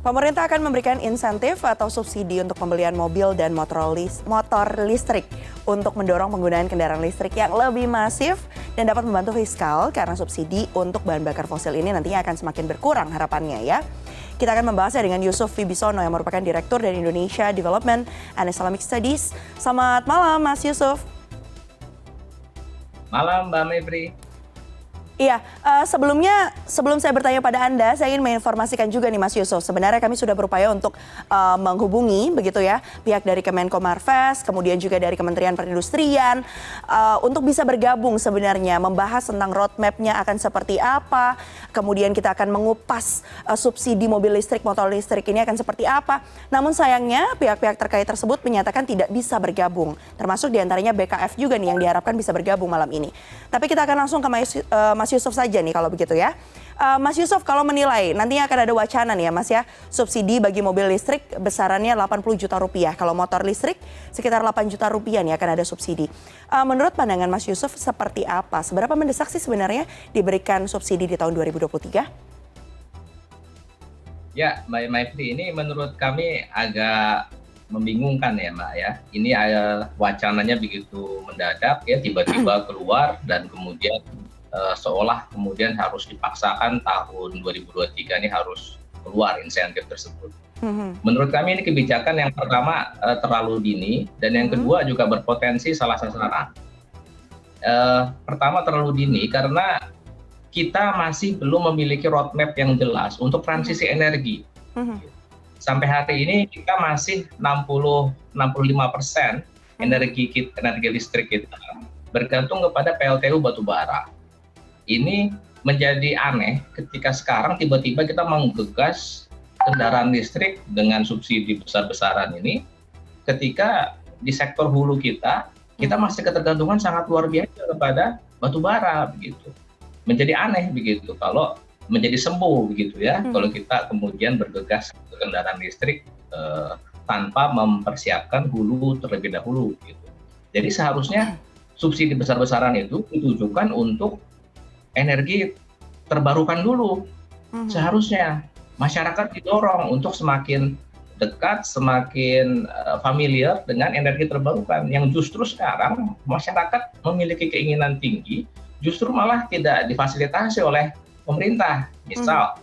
Pemerintah akan memberikan insentif atau subsidi untuk pembelian mobil dan motor listrik untuk mendorong penggunaan kendaraan listrik yang lebih masif dan dapat membantu fiskal karena subsidi untuk bahan bakar fosil ini nantinya akan semakin berkurang harapannya ya. Kita akan membahasnya dengan Yusuf Wibisono yang merupakan Direktur dari Indonesia Development and Islamic Studies. Selamat malam Mas Yusuf. Malam Mbak Mevri. Iya, sebelum saya bertanya pada Anda, saya ingin menginformasikan juga nih Mas Yusuf. Sebenarnya kami sudah berupaya untuk menghubungi begitu ya pihak dari Kemenko Marves, kemudian juga dari Kementerian Perindustrian untuk bisa bergabung sebenarnya membahas tentang roadmap-nya akan seperti apa. Kemudian kita akan mengupas subsidi mobil listrik, motor listrik ini akan seperti apa. Namun sayangnya pihak-pihak terkait tersebut menyatakan tidak bisa bergabung. Termasuk diantaranya BKF juga nih yang diharapkan bisa bergabung malam ini. Tapi kita akan langsung ke Mas Yusuf saja nih kalau begitu ya. Mas Yusuf kalau menilai nantinya akan ada wacana nih ya Mas ya, subsidi bagi mobil listrik besarannya 80 juta rupiah. Kalau motor listrik sekitar 8 juta rupiah nih akan ada subsidi. Menurut pandangan Mas Yusuf seperti apa? Seberapa mendesak sih sebenarnya diberikan subsidi di tahun 2023? Ya, Mbak Maifri, ini menurut kami agak membingungkan ya Mbak ya. Ini wacananya begitu mendadak ya, tiba-tiba keluar dan kemudian seolah kemudian harus dipaksakan tahun 2023 ini harus keluar insentif tersebut. Menurut kami ini kebijakan yang pertama terlalu dini dan yang kedua juga berpotensi salah sasaran. Pertama terlalu dini karena kita masih belum memiliki roadmap yang jelas untuk transisi energi. Sampai hari ini kita masih 65% energi listrik kita bergantung kepada PLTU batubara. Ini menjadi aneh ketika sekarang tiba-tiba kita menggegas kendaraan listrik dengan subsidi besar-besaran ini ketika di sektor hulu kita masih ketergantungan sangat luar biasa kepada batubara begitu. Menjadi aneh begitu kalau menjadi sembuh begitu ya kalau kita kemudian bergegas ke kendaraan listrik tanpa mempersiapkan hulu terlebih dahulu gitu. Jadi seharusnya subsidi besar-besaran itu ditujukan untuk energi terbarukan dulu. Seharusnya masyarakat didorong untuk semakin dekat, semakin familiar dengan energi terbarukan. Yang justru sekarang masyarakat memiliki keinginan tinggi, justru malah tidak difasilitasi oleh pemerintah. Misal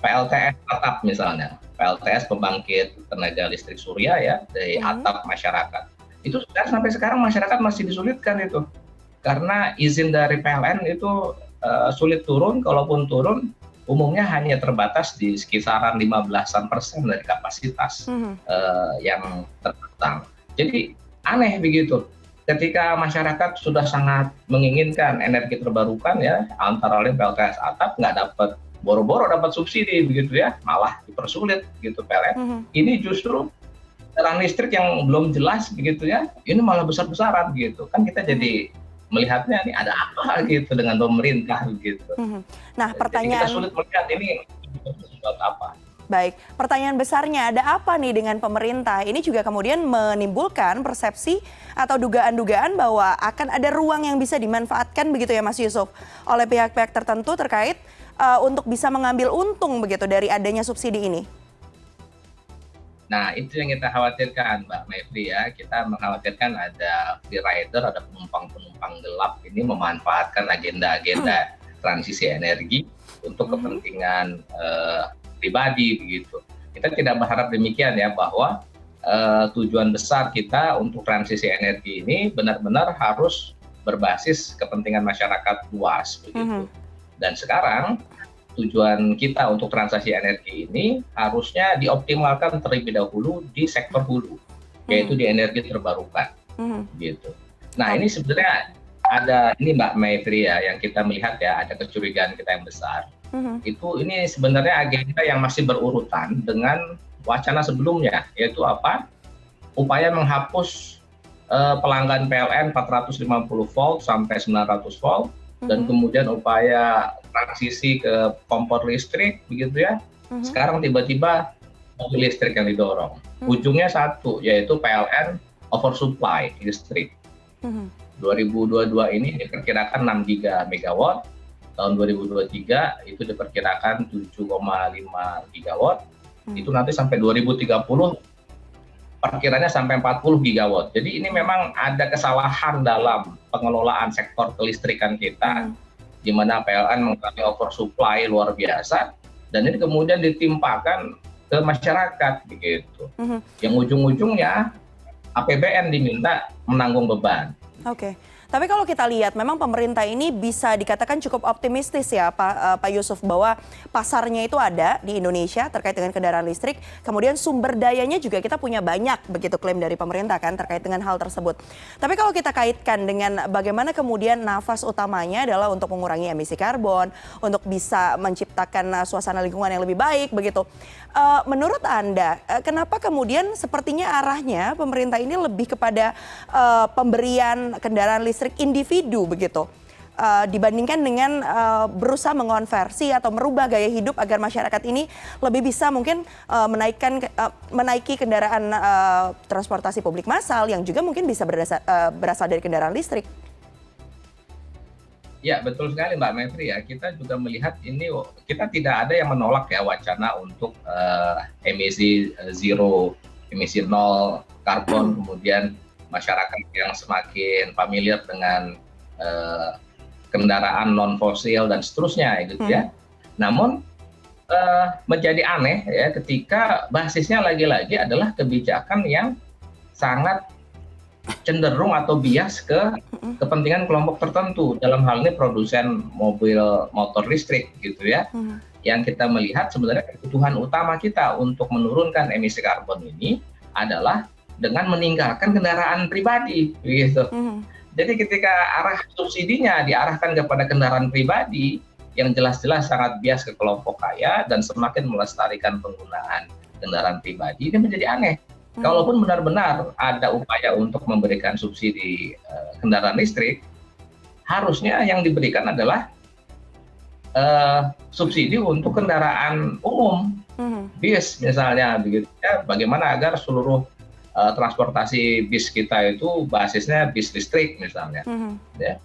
PLTS atap misalnya, PLTS pembangkit tenaga listrik surya ya dari atap masyarakat. Itu sampai sekarang masyarakat masih disulitkan itu. Karena izin dari PLN itu sulit turun, kalaupun turun umumnya hanya terbatas di sekitaran 15% dari kapasitas yang tertentang. Jadi aneh begitu. Ketika masyarakat sudah sangat menginginkan energi terbarukan ya, antara lain PLTS atap nggak dapat, boro-boro dapat subsidi begitu ya, malah dipersulit gitu PLN. Ini justru kendaraan listrik yang belum jelas begitu ya, ini malah besar-besaran gitu. Kan kita jadi melihatnya ini ada apa gitu dengan pemerintah gitu. Nah, pertanyaan kita sulit melihat ini buat apa. Baik, pertanyaan besarnya ada apa nih dengan pemerintah? Ini juga kemudian menimbulkan persepsi atau dugaan-dugaan bahwa akan ada ruang yang bisa dimanfaatkan begitu ya Mas Yusuf oleh pihak-pihak tertentu terkait untuk bisa mengambil untung begitu dari adanya subsidi ini. Nah, itu yang kita khawatirkan, Mbak Mevri ya. Kita mengkhawatirkan ada free rider, ada penumpang-penumpang gelap ini memanfaatkan agenda-agenda transisi energi untuk kepentingan pribadi begitu. Kita tidak berharap demikian ya, bahwa tujuan besar kita untuk transisi energi ini benar-benar harus berbasis kepentingan masyarakat luas begitu. Dan sekarang tujuan kita untuk transisi energi ini harusnya dioptimalkan terlebih dahulu di sektor hulu, yaitu di energi terbarukan, gitu. Nah ini sebenarnya ada ini Mbak Mevri ya, yang kita melihat ya ada kecurigaan kita yang besar. Ini sebenarnya agenda yang masih berurutan dengan wacana sebelumnya, yaitu apa? Upaya menghapus pelanggan PLN 450 volt sampai 900 volt. Dan kemudian upaya transisi ke kompor listrik begitu ya. Sekarang tiba-tiba mobil listrik yang didorong. Ujungnya satu, yaitu PLN oversupply listrik. 2022 ini diperkirakan 6 gigawatt, tahun 2023 itu diperkirakan 7,5 gigawatt, Itu nanti sampai 2030 perkiranya sampai 40 gigawatt. Jadi ini memang ada kesalahan dalam pengelolaan sektor kelistrikan kita, di mana PLN mengalami oversupply luar biasa, dan ini kemudian ditimpakan ke masyarakat begitu. Yang ujung-ujungnya APBN diminta menanggung beban. Oke. Tapi kalau kita lihat memang pemerintah ini bisa dikatakan cukup optimistis ya Pak Yusuf, bahwa pasarnya itu ada di Indonesia terkait dengan kendaraan listrik. Kemudian sumber dayanya juga kita punya banyak, begitu klaim dari pemerintah kan terkait dengan hal tersebut. Tapi kalau kita kaitkan dengan bagaimana kemudian nafas utamanya adalah untuk mengurangi emisi karbon, untuk bisa menciptakan suasana lingkungan yang lebih baik begitu. Menurut Anda, kenapa kemudian sepertinya arahnya pemerintah ini lebih kepada pemberian kendaraan listrik individu begitu, dibandingkan dengan berusaha mengonversi atau merubah gaya hidup agar masyarakat ini lebih bisa mungkin menaiki kendaraan transportasi publik massal yang juga mungkin bisa berasal dari kendaraan listrik? Ya, betul sekali Mbak Mevri ya. Kita juga melihat ini, kita tidak ada yang menolak ya wacana untuk emisi zero, emisi nol karbon, kemudian masyarakat yang semakin familiar dengan kendaraan non fosil dan seterusnya gitu ya. Namun menjadi aneh ya ketika basisnya lagi-lagi adalah kebijakan yang sangat cenderung atau bias ke kepentingan kelompok tertentu, dalam hal ini produsen mobil motor listrik gitu ya. Yang kita melihat sebenarnya kebutuhan utama kita untuk menurunkan emisi karbon ini adalah dengan meninggalkan kendaraan pribadi gitu. Jadi ketika arah subsidinya diarahkan kepada kendaraan pribadi yang jelas-jelas sangat bias ke kelompok kaya dan semakin melestarikan penggunaan kendaraan pribadi, ini menjadi aneh. Kalaupun benar-benar ada upaya untuk memberikan subsidi kendaraan listrik, harusnya yang diberikan adalah subsidi untuk kendaraan umum, bis misalnya begitu ya. Bagaimana agar seluruh transportasi bis kita itu basisnya bis listrik misalnya, ya.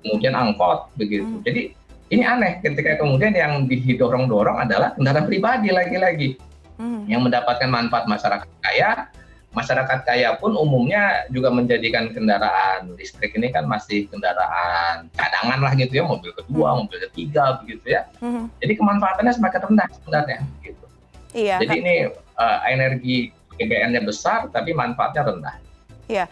Kemudian angkot begitu. Jadi ini aneh ketika kemudian yang didorong-dorong adalah kendaraan pribadi lagi-lagi. Yang mendapatkan manfaat masyarakat kaya. Masyarakat kaya pun umumnya juga menjadikan kendaraan listrik ini kan masih kendaraan cadangan lah gitu ya, mobil kedua, mobil ketiga begitu ya. Jadi kemanfaatannya semakin rendah sebenarnya gitu. Iya. Jadi ini energi PBN-nya besar tapi manfaatnya rendah. Ya,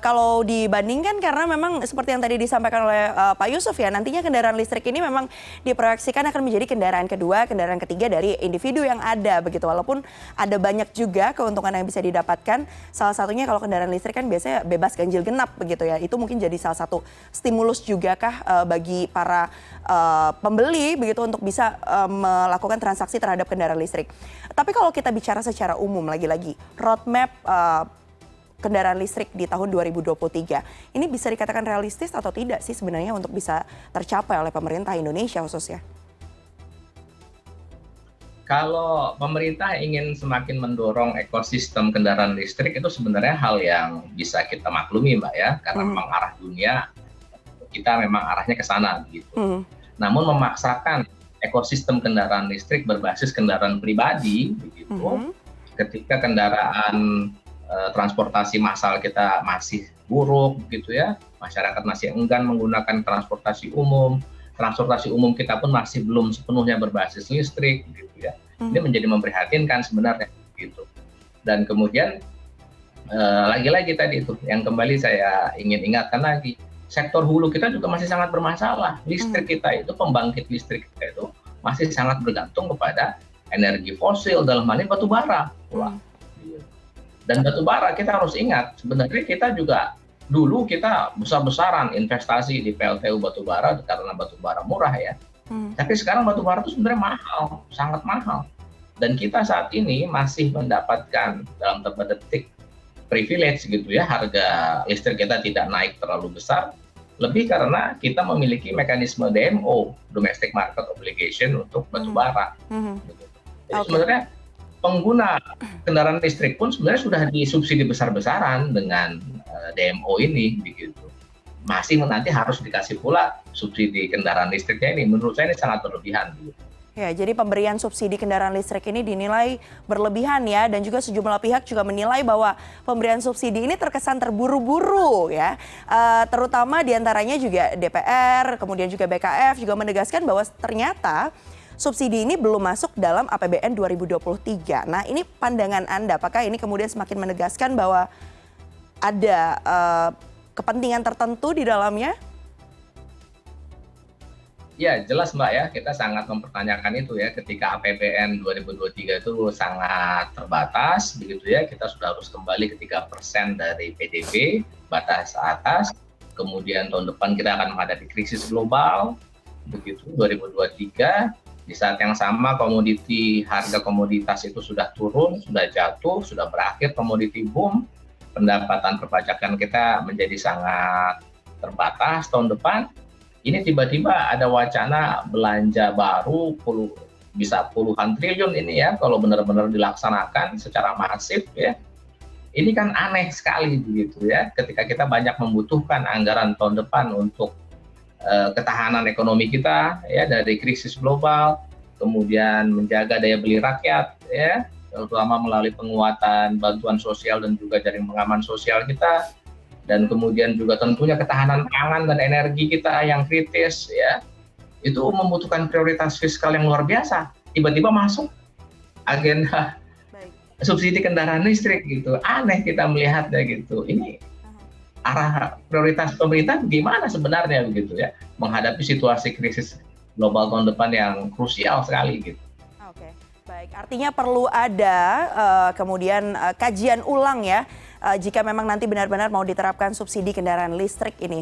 kalau dibandingkan karena memang seperti yang tadi disampaikan oleh Pak Yusuf ya, nantinya kendaraan listrik ini memang diproyeksikan akan menjadi kendaraan kedua, kendaraan ketiga dari individu yang ada begitu. Walaupun ada banyak juga keuntungan yang bisa didapatkan. Salah satunya kalau kendaraan listrik kan biasanya bebas ganjil genap begitu ya. Itu mungkin jadi salah satu stimulus juga kah bagi para pembeli begitu untuk bisa melakukan transaksi terhadap kendaraan listrik. Tapi kalau kita bicara secara umum lagi-lagi, roadmap kendaraan listrik di tahun 2023. Ini bisa dikatakan realistis atau tidak sih sebenarnya untuk bisa tercapai oleh pemerintah Indonesia khususnya? Kalau pemerintah ingin semakin mendorong ekosistem kendaraan listrik itu sebenarnya hal yang bisa kita maklumi Mbak ya, karena memang arah dunia kita memang arahnya ke sana gitu. Namun memaksakan ekosistem kendaraan listrik berbasis kendaraan pribadi begitu, ketika kendaraan transportasi massal kita masih buruk gitu ya, masyarakat masih enggan menggunakan transportasi umum kita pun masih belum sepenuhnya berbasis listrik gitu ya. Ini menjadi memprihatinkan sebenarnya gitu. Dan kemudian lagi-lagi tadi itu yang kembali saya ingin ingatkan lagi, sektor hulu kita juga masih sangat bermasalah. Listrik kita itu, pembangkit listrik kita itu masih sangat bergantung kepada energi fosil, dalam hal ini batu bara. Dan batu bara kita harus ingat, sebenarnya kita juga dulu kita besar-besaran investasi di PLTU batu bara karena batu bara murah ya. Tapi sekarang batu bara itu sebenarnya mahal, sangat mahal. Dan kita saat ini masih mendapatkan dalam tanda petik privilege gitu ya, harga listrik kita tidak naik terlalu besar, lebih karena kita memiliki mekanisme DMO, Domestic Market Obligation untuk batu bara. Jadi sebenarnya pengguna kendaraan listrik pun sebenarnya sudah disubsidi besar-besaran dengan DMO ini begitu. Masih nanti harus dikasih pula subsidi kendaraan listriknya ini, menurut saya ini sangat berlebihan gitu. Ya, jadi pemberian subsidi kendaraan listrik ini dinilai berlebihan ya, dan juga sejumlah pihak juga menilai bahwa pemberian subsidi ini terkesan terburu-buru ya. Terutama diantaranya juga DPR, kemudian juga BKF juga menegaskan bahwa ternyata subsidi ini belum masuk dalam APBN 2023. Nah, ini pandangan Anda, apakah ini kemudian semakin menegaskan bahwa ada kepentingan tertentu di dalamnya? Ya, jelas Mbak ya, kita sangat mempertanyakan itu ya, ketika APBN 2023 itu sangat terbatas, begitu ya, kita sudah harus kembali ke 3% dari PDB, batas atas, kemudian tahun depan kita akan menghadapi krisis global, begitu, 2023, di saat yang sama harga komoditas itu sudah turun, sudah jatuh, sudah berakhir komoditi boom, pendapatan perpajakan kita menjadi sangat terbatas tahun depan. Ini tiba-tiba ada wacana belanja baru bisa puluhan triliun ini ya, kalau benar-benar dilaksanakan secara masif ya. Ini kan aneh sekali begitu ya, ketika kita banyak membutuhkan anggaran tahun depan untuk ketahanan ekonomi kita ya dari krisis global, kemudian menjaga daya beli rakyat ya, terutama melalui penguatan bantuan sosial dan juga jaring pengaman sosial kita. Dan kemudian juga tentunya ketahanan pangan dan energi kita yang kritis ya, itu membutuhkan prioritas fiskal yang luar biasa. Tiba-tiba masuk agenda subsidi kendaraan listrik gitu, aneh kita melihatnya gitu. Ini arah prioritas pemerintah gimana sebenarnya begitu ya, menghadapi situasi krisis global tahun depan yang krusial sekali gitu. Oke, baik. Artinya perlu ada kemudian kajian ulang ya, jika memang nanti benar-benar mau diterapkan subsidi kendaraan listrik ini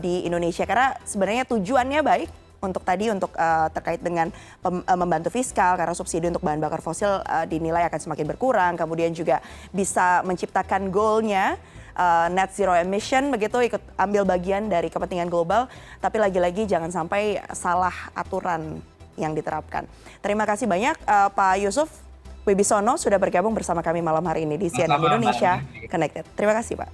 di Indonesia. Karena sebenarnya tujuannya baik untuk terkait dengan membantu fiskal, karena subsidi untuk bahan bakar fosil dinilai akan semakin berkurang. Kemudian juga bisa menciptakan goalnya net zero emission, begitu, ikut ambil bagian dari kepentingan global. Tapi lagi-lagi jangan sampai salah aturan yang diterapkan. Terima kasih banyak Pak Yusuf Wibisono sudah bergabung bersama kami malam hari ini di CNN Indonesia Connected. Terima kasih Pak.